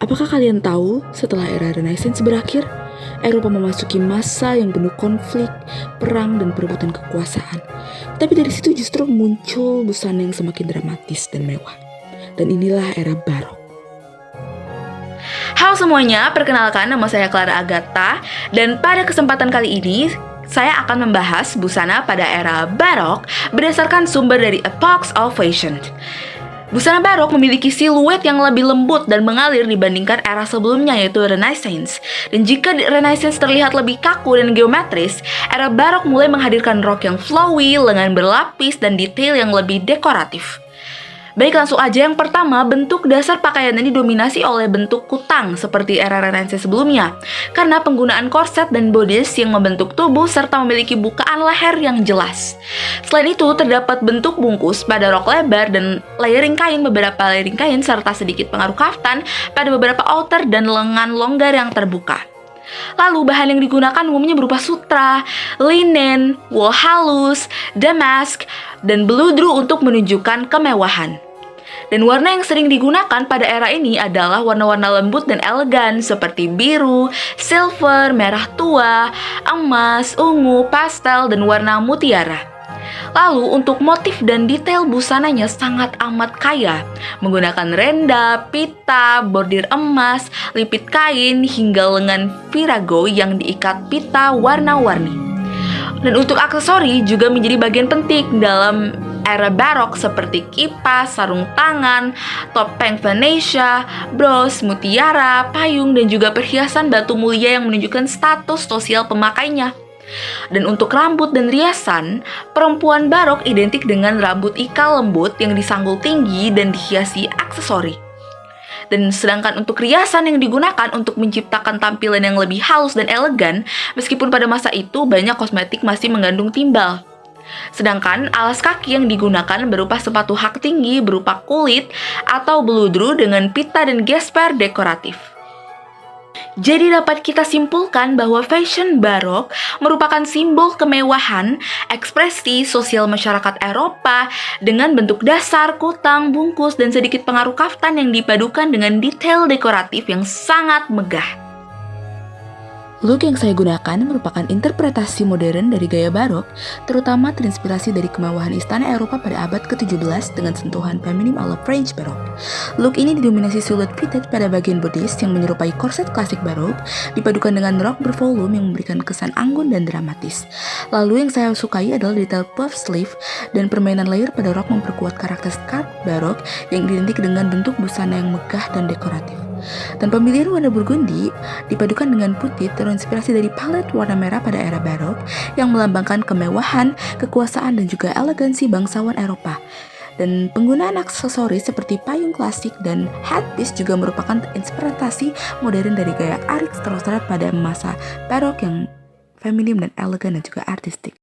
Apakah kalian tahu setelah era Renaissance berakhir, Eropa memasuki masa yang penuh konflik, perang, dan perebutan kekuasaan. Tapi dari situ justru muncul busana yang semakin dramatis dan mewah. Dan inilah era barok. Halo semuanya, perkenalkan nama saya Clara Agatha. Dan pada kesempatan kali ini, saya akan membahas busana pada era barok berdasarkan sumber dari Epochs of Fashion. Busana barok memiliki siluet yang lebih lembut dan mengalir dibandingkan era sebelumnya, yaitu Renaissance. Dan jika Renaissance terlihat lebih kaku dan geometris, era barok mulai menghadirkan rok yang flowy, lengan berlapis, dan detail yang lebih dekoratif. Baik, langsung aja. Yang pertama, bentuk dasar pakaian ini didominasi oleh bentuk kutang seperti era Renaissance sebelumnya, karena penggunaan korset dan bodice yang membentuk tubuh serta memiliki bukaan leher yang jelas. Selain itu, terdapat bentuk bungkus pada rok lebar dan beberapa layering kain serta sedikit pengaruh kaftan pada beberapa outer dan lengan longgar yang terbuka. Lalu bahan yang digunakan umumnya berupa sutra, linen, wool halus, damask, dan beludru untuk menunjukkan kemewahan. Dan warna yang sering digunakan pada era ini adalah warna-warna lembut dan elegan seperti biru, silver, merah tua, emas, ungu, pastel, dan warna mutiara. Lalu untuk motif dan detail busananya sangat amat kaya, menggunakan renda, pita, bordir emas, lipit kain, hingga lengan virago yang diikat pita warna-warni. Dan untuk aksesori juga menjadi bagian penting dalam era barok seperti kipas, sarung tangan, topeng Venetia, bros, mutiara, payung, dan juga perhiasan batu mulia yang menunjukkan status sosial pemakainya. Dan untuk rambut dan riasan, perempuan barok identik dengan rambut ikal lembut yang disanggul tinggi dan dihiasi aksesori. Dan sedangkan untuk riasan yang digunakan untuk menciptakan tampilan yang lebih halus dan elegan, meskipun pada masa itu banyak kosmetik masih mengandung timbal. Sedangkan alas kaki yang digunakan berupa sepatu hak tinggi berupa kulit atau beludru dengan pita dan gesper dekoratif. Jadi dapat kita simpulkan bahwa fashion barok merupakan simbol kemewahan, ekspresi sosial masyarakat Eropa dengan bentuk dasar, kutang, bungkus, dan sedikit pengaruh kaftan yang dipadukan dengan detail dekoratif yang sangat megah. Look yang saya gunakan merupakan interpretasi modern dari gaya barok, terutama terinspirasi dari kemewahan istana Eropa pada abad ke-17 dengan sentuhan feminim ala French barok. Look ini didominasi siluet fitted pada bagian bodice yang menyerupai korset klasik barok, dipadukan dengan rok bervolume yang memberikan kesan anggun dan dramatis. Lalu yang saya sukai adalah detail puff sleeve dan permainan layer pada rok memperkuat karakter scarf barok yang identik dengan bentuk busana yang megah dan dekoratif. Dan pemilihan warna burgundi dipadukan dengan putih terinspirasi dari palet warna merah pada era barok yang melambangkan kemewahan, kekuasaan, dan juga elegansi bangsawan Eropa. Dan penggunaan aksesoris seperti payung klasik dan headpiece juga merupakan inspirasi modern dari gaya Arik Strossard pada masa barok yang feminim dan elegan dan juga artistik.